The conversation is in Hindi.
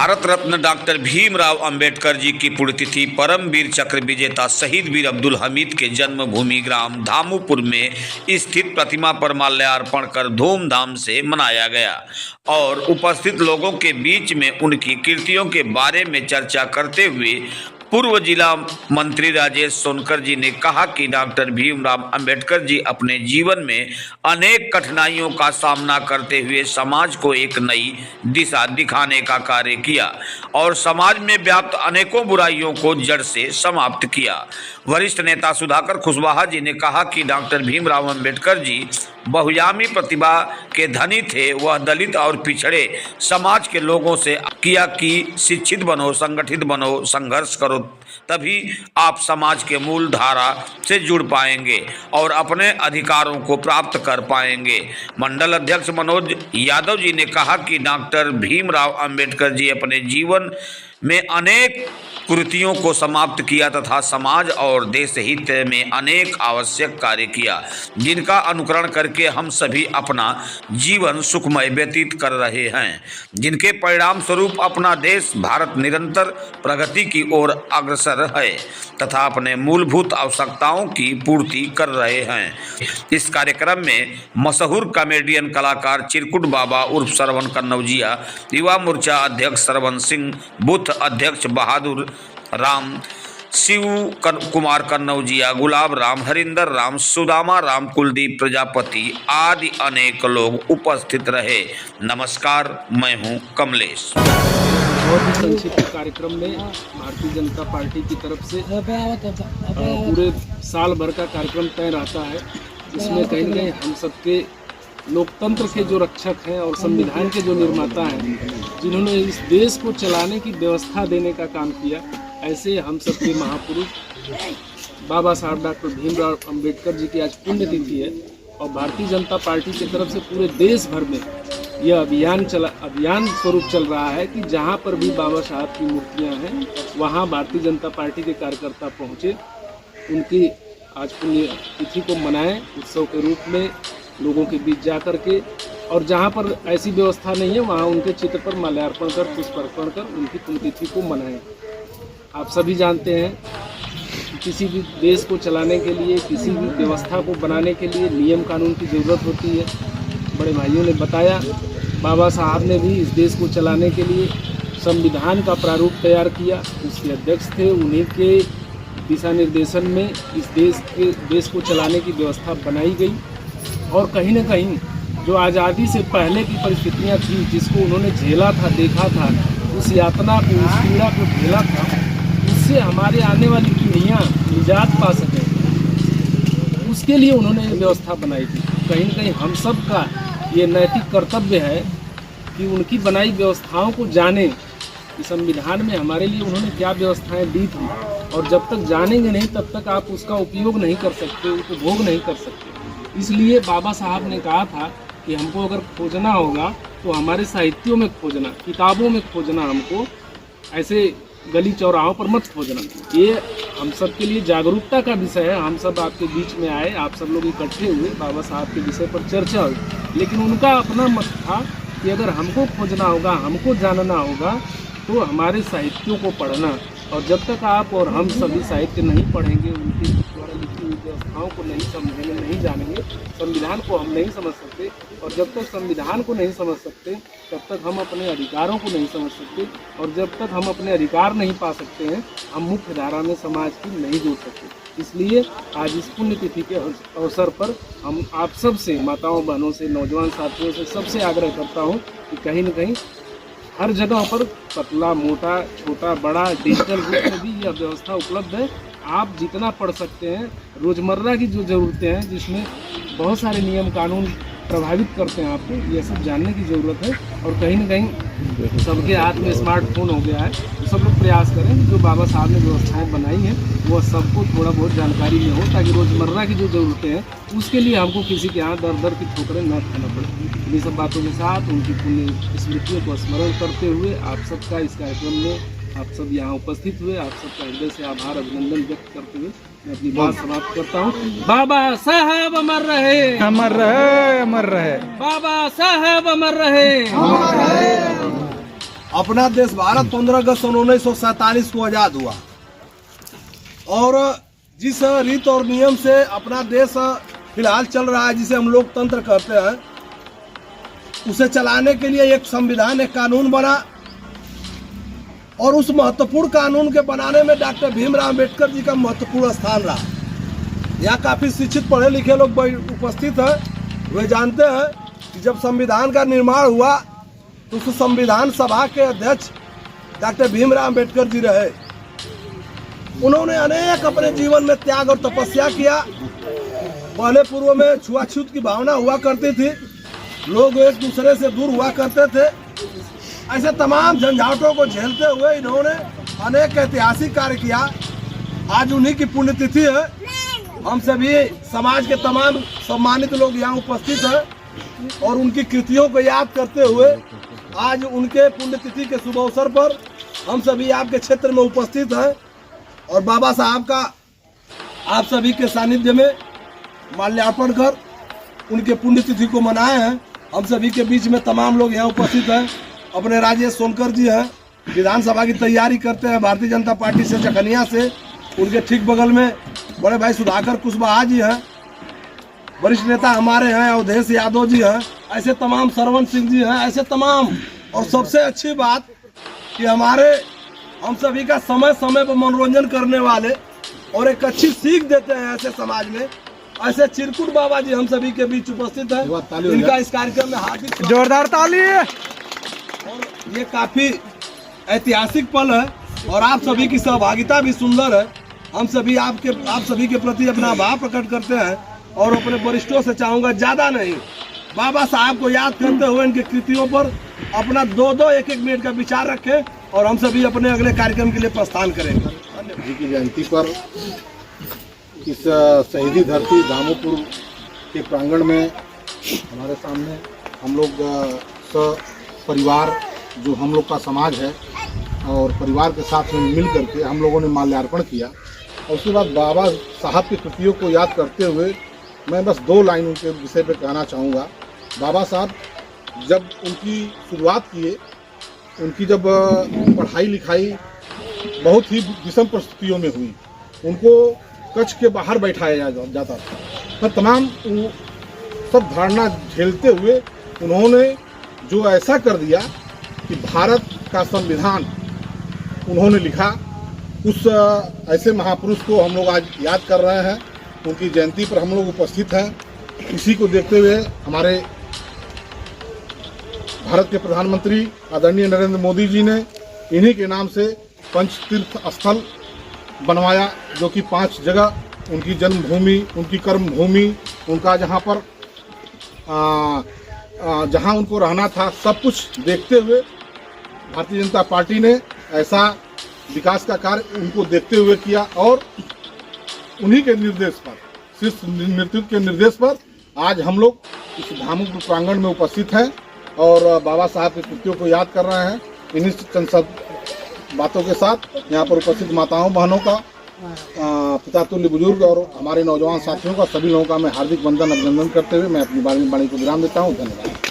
भारत रत्न डॉक्टर भीमराव अंबेडकर जी की पुण्यतिथि परम वीर चक्र विजेता शहीद वीर अब्दुल हमीद के जन्मभूमि ग्राम धामुपुर में स्थित प्रतिमा पर माल्यार्पण कर धूमधाम से मनाया गया और उपस्थित लोगों के बीच में उनकी कृतियों के बारे में चर्चा करते हुए पूर्व जिला मंत्री राजेश सोनकर जी ने कहा कि डॉक्टर भीमराव अंबेडकर जी अपने जीवन में अनेक कठिनाइयों का सामना करते हुए समाज को एक नई दिशा दिखाने का कार्य किया और समाज में व्याप्त अनेकों बुराइयों को जड़ से समाप्त किया। वरिष्ठ नेता सुधाकर कुशवाहा जी ने कहा कि डॉक्टर भीमराव अंबेडकर जी बहुआयामी प्रतिभा के धनी थे। वह दलित और पिछड़े समाज के लोगों से किया कि शिक्षित बनो, संगठित बनो, संघर्ष करो, तभी आप समाज के मूल धारा से जुड़ पाएंगे और अपने अधिकारों को प्राप्त कर पाएंगे। मंडल अध्यक्ष मनोज यादव जी ने कहा कि डॉक्टर भीमराव अंबेडकर जी अपने जीवन में अनेक कुरीतियों को समाप्त किया तथा समाज और देश हित में अनेक आवश्यक कार्य किया, जिनका अनुकरण करके हम सभी अपना जीवन सुखमय व्यतीत कर रहे हैं, जिनके परिणाम स्वरूप अपना देश भारत निरंतर प्रगति की ओर अग्रसर है तथा अपने मूलभूत आवश्यकताओं की पूर्ति कर रहे हैं। इस कार्यक्रम में मशहूर कॉमेडियन कलाकार चिरकुट बाबा उर्फ श्रवण कन्नौजिया, युवा मोर्चा अध्यक्ष श्रवण सिंह, बूथ अध्यक्ष बहादुर राम, शिव कुमार कन्नौजिया, गुलाब राम, हरिंदर राम, सुदामा राम, कुलदीप प्रजापति आदि अनेक लोग उपस्थित रहे। नमस्कार, मैं हूं कमलेश। बहुत ही संक्षिप्त कार्यक्रम में भारतीय जनता पार्टी की तरफ से पूरे साल भर का कार्यक्रम तय रहता है। इसमें कहीं न कहीं हम सबके लोकतंत्र के जो रक्षक हैं और संविधान के जो निर्माता हैं, जिन्होंने इस देश को चलाने की व्यवस्था देने का काम किया, ऐसे हम सबके महापुरुष बाबा साहब डॉक्टर भीमराव अंबेडकर जी की आज पुण्यतिथि है और भारतीय जनता पार्टी की तरफ से पूरे देश भर में यह अभियान स्वरूप चल रहा है कि जहां पर भी बाबा साहब की मूर्तियां हैं वहां भारतीय जनता पार्टी के कार्यकर्ता पहुंचे, उनकी आज पुण्यतिथि को मनाएं उत्सव के रूप में लोगों के बीच जा कर के, और जहां पर ऐसी व्यवस्था नहीं है वहां उनके चित्र पर माल्यार्पण कर, पुष्पार्पण कर उनकी पुण्यतिथि को मनाएं। आप सभी जानते हैं कि किसी भी देश को चलाने के लिए, किसी भी व्यवस्था को बनाने के लिए नियम कानून की ज़रूरत होती है। बड़े भाइयों ने बताया, बाबा साहब ने भी इस देश को चलाने के लिए संविधान का प्रारूप तैयार किया, उसके अध्यक्ष थे। उन्हीं के दिशा निर्देशन में इस देश को चलाने की व्यवस्था बनाई गई और कहीं न कहीं जो आज़ादी से पहले की परिस्थितियाँ थी, जिसको उन्होंने झेला था, देखा था, उस यातना को, उस पीड़ा को झेला था, उससे हमारे आने वाली पीढ़ियाँ निजात पा सकें, उसके लिए उन्होंने व्यवस्था बनाई थी। कहीं न कहीं हम सब का ये नैतिक कर्तव्य है कि उनकी बनाई व्यवस्थाओं को जानें कि संविधान में हमारे लिए उन्होंने क्या व्यवस्थाएं दी थी, और जब तक जानेंगे नहीं तब तक आप उसका उपयोग नहीं कर सकते, उपभोग नहीं कर सकते। इसलिए बाबा साहब ने कहा था कि हमको अगर खोजना होगा तो हमारे साहित्यों में खोजना, किताबों में खोजना, हमको ऐसे गली चौराहों पर मत खोजना। ये हम सब के लिए जागरूकता का विषय है। हम सब आपके बीच में आए, आप सब लोग इकट्ठे हुए, बाबा साहब के विषय पर चर्चा हुई, लेकिन उनका अपना मत था कि अगर हमको खोजना होगा, हमको जानना होगा तो हमारे साहित्यों को पढ़ना, और जब तक आप और हम सभी साहित्य नहीं पढ़ेंगे, उनकी द्वारा लिखी हुई व्यवस्थाओं को नहीं समझेंगे, नहीं जानेंगे, संविधान को हम नहीं समझ सकते, और जब तक संविधान को नहीं समझ सकते तब तक हम अपने अधिकारों को नहीं समझ सकते, और जब तक हम अपने अधिकार नहीं पा सकते हैं, हम मुख्य धारा में समाज की नहीं जुड़ सकते। इसलिए आज इस पुण्यतिथि के अवसर पर हम आप सब से, माताओं बहनों से, नौजवान साथियों से, सबसे आग्रह करता हूँ कि कहीं न कहीं हर जगह पर पतला, मोटा, छोटा, बड़ा, डिजिटल रूप में भी यह व्यवस्था उपलब्ध है। आप जितना पढ़ सकते हैं, रोज़मर्रा की जो ज़रूरतें हैं, जिसमें बहुत सारे नियम कानून प्रभावित करते हैं आपको, यह सब जानने की ज़रूरत है। और कहीं न कहीं सबके हाथ में स्मार्टफोन हो गया है, तो सब लोग प्रयास करें जो बाबा साहब ने व्यवस्थाएं बनाई हैं वो सबको थोड़ा बहुत जानकारी में हो, ताकि रोज़मर्रा की जो ज़रूरतें हैं उसके लिए हमको किसी के यहाँ दर दर की ठोकरें न खाना पड़े। इन्हीं सब बातों के साथ उनकी पुण्य स्मृतियों को स्मरण करते हुए आप सबका इस कार्यक्रम में आप सब यहाँ उपस्थित हुए, आप सबका हृदय से आभार, अभिनंदन व्यक्त करते हुए मैं अपनी बात समाप्त करता हूँ। बाबा साहब अमर रहे, अमर रहे, अमर रहे। बाबा साहब अमर रहे, अमर रहे। अपना देश भारत 15 अगस्त 1947 को आज़ाद हुआ और जिस रीत और नियम से अपना देश फिलहाल चल रहा है, जिसे हम लोकतंत्र कहते हैं, उसे चलाने के लिए एक संविधान, एक कानून बना और उस महत्वपूर्ण कानून के बनाने में डॉक्टर भीमराव अम्बेडकर जी का महत्वपूर्ण स्थान रहा। यहाँ काफ़ी शिक्षित पढ़े लिखे लोग उपस्थित हैं। वे जानते हैं कि जब संविधान का निर्माण हुआ तो उस संविधान सभा के अध्यक्ष डॉक्टर भीमराव अम्बेडकर जी रहे। उन्होंने अनेक अपने जीवन में त्याग और तपस्या किया। पहले पूर्व में छुआछूत की भावना हुआ करती थी, लोग एक दूसरे से दूर हुआ करते थे। ऐसे तमाम झंझाटों को झेलते हुए इन्होंने अनेक ऐतिहासिक कार्य किया। आज उन्हीं की पुण्यतिथि है। हम सभी समाज के तमाम सम्मानित लोग यहाँ उपस्थित हैं और उनकी कृतियों को याद करते हुए आज उनके पुण्यतिथि के शुभ अवसर पर हम सभी आपके क्षेत्र में उपस्थित हैं और बाबा साहब का आप सभी के सानिध्य में माल्यार्पण कर उनके पुण्यतिथि को मनाए हैं। हम सभी के बीच में तमाम लोग यहाँ उपस्थित हैं। अपने राजेश सोनकर जी हैं, विधानसभा की तैयारी करते हैं भारतीय जनता पार्टी से चकनिया से। उनके ठीक बगल में बड़े भाई सुधाकर कुशवाहा जी हैं, वरिष्ठ नेता हमारे हैं, अवधेश यादव जी हैं, ऐसे तमाम सरवण सिंह जी हैं, ऐसे तमाम। और सबसे अच्छी बात कि हमारे हम सभी का समय समय पर मनोरंजन करने वाले और एक अच्छी सीख देते हैं ऐसे समाज में, ऐसे चिरकुट बाबा जी हम सभी के बीच उपस्थित हैं। इनका इस कार्यक्रम में हार्दिक जोरदार ताली। और ये काफी ऐतिहासिक पल है और आप सभी की सहभागिता भी सुंदर है। हम सभी आप सभी के प्रति अपना आभार प्रकट करते हैं और अपने वरिष्ठों से चाहूँगा ज़्यादा नहीं, बाबा साहब को याद करते हुए इनके कृतियों पर अपना 2-2 1-1 मिनट का विचार रखें और हम सभी अपने अगले कार्यक्रम के लिए प्रस्थान करेंगे। जी की जयंती पर इस शहीदी धरती दामोपुर के प्रांगण में हमारे सामने हम लोग परिवार जो हम लोग का समाज है और परिवार के साथ में मिल करके हम लोगों ने माल्यार्पण किया। और उसके बाद बाबा साहब की कृतियों को याद करते हुए मैं बस 2 लाइन उनके विषय पे कहना चाहूँगा। बाबा साहब जब उनकी शुरुआत किए, उनकी जब पढ़ाई लिखाई बहुत ही विषम परिस्थितियों में हुई, उनको कच्छ के बाहर बैठाया जाता था, पर तमाम सब धारणा झेलते हुए उन्होंने जो ऐसा कर दिया कि भारत का संविधान उन्होंने लिखा। उस ऐसे महापुरुष को हम लोग आज याद कर रहे हैं, उनकी जयंती पर हम लोग उपस्थित हैं। इसी को देखते हुए हमारे भारत के प्रधानमंत्री आदरणीय नरेंद्र मोदी जी ने इन्हीं के नाम से पंच तीर्थ स्थल बनवाया, जो कि 5 जगह उनकी जन्मभूमि, उनकी कर्मभूमि, उनका जहाँ पर जहाँ उनको रहना था, सब कुछ देखते हुए भारतीय जनता पार्टी ने ऐसा विकास का कार्य उनको देखते हुए किया और उन्हीं के निर्देश पर, शीर्ष नेतृत्व के निर्देश पर आज हम लोग इस दामोपुर प्रांगण में उपस्थित हैं और बाबा साहब की कृतियों को याद कर रहे हैं। इन्हीं चंद बातों के साथ यहाँ पर उपस्थित माताओं बहनों का, पितातुल्य बुजुर्ग और हमारे नौजवान साथियों का, सभी लोगों का मैं हार्दिक वंदन अभिनंदन करते हुए मैं अपनी वाणी को विराम देता हूँ। धन्यवाद।